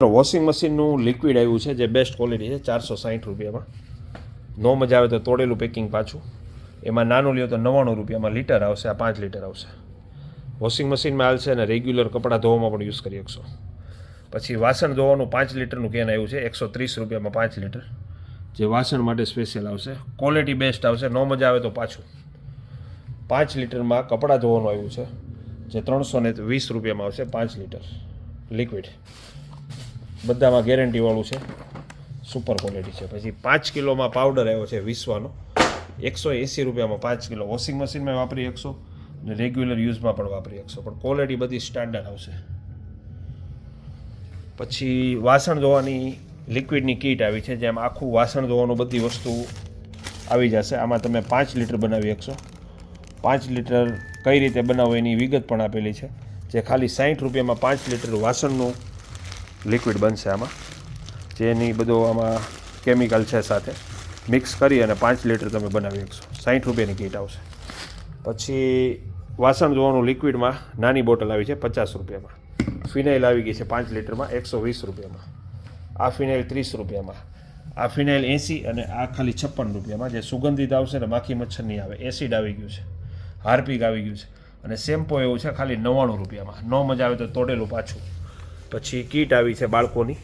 Washing મશીનનું liquid આવ્યું છે જે બેસ્ટ ક્વોલિટી છે 460 રૂપિયામાં. નો મજા આવે તો તોડેલું પેકિંગ પાછું. એમાં નાનું લ્યો તો 99 રૂપિયામાં લીટર આવશે. આ 5 લીટર આવશે. વોશિંગ મશીનમાં હાલશે અને રેગ્યુલર કપડાં ધોવામાં પણ યુઝ કરી શકશો. પછી વાસણ ધોવાનું 5 લીટરનું કેન આવ્યું છે 130 રૂપિયામાં 5 લીટર, જે વાસણ માટે સ્પેશિયલ આવશે. ક્વોલિટી બેસ્ટ આવશે. નો મજા આવે તો પાછું. 5 લીટરમાં કપડાં ધોવાનું આવ્યું છે જે 320 રૂપિયામાં આવશે. 5 લીટર લિક્વિડ, બધામાં ગેરંટીવાળું છે, સુપર ક્વોલિટી છે. પછી 5 કિલોમાં પાવડર આવ્યો છે વિશ્વાનો 180 રૂપિયામાં 5 કિલો. વોશિંગ મશીનમાં વાપરી શકશો અને રેગ્યુલર યુઝમાં પણ વાપરી શકશો, પણ ક્વોલિટી બધી સ્ટાન્ડર્ડ આવશે. પછી વાસણ ધોવાની લિક્વિડની કીટ આવી છે, જેમાં આખું વાસણ ધોવાનું બધી વસ્તુ આવી જશે. આમાં તમે 5 લીટર બનાવી શકશો. 5 લીટર કઈ રીતે બનાવો એની વિગત પણ આપેલી છે, જે ખાલી 60 રૂપિયામાં 5 લીટર વાસણનું લિક્વિડ બનશે. આમાં જેની બધો આમાં કેમિકલ છે સાથે મિક્સ કરી અને 5 લીટર તમે બનાવી શકશો. 60 રૂપિયાની કીટ આવશે. પછી વાસણ ધોવાનું લિક્વિડમાં નાની બોટલ આવી છે 50 રૂપિયામાં. ફિનાઇલ આવી ગઈ છે 5 લીટરમાં 120 રૂપિયામાં. આ ફિનાઇલ 30 રૂપિયામાં. આ ફિનાઇલ 80 અને આ ખાલી 56 રૂપિયામાં, જે સુગંધિત આવશે ને માખી મચ્છર નહીં આવે. એસિડ આવી ગયું છે, હાર્પિક આવી ગયું છે અને શેમ્પો એવું છે ખાલી 99 રૂપિયામાં. નો મજા આવે તો તોડેલું પાછું. પછી કીટ આવી છે બાળકોની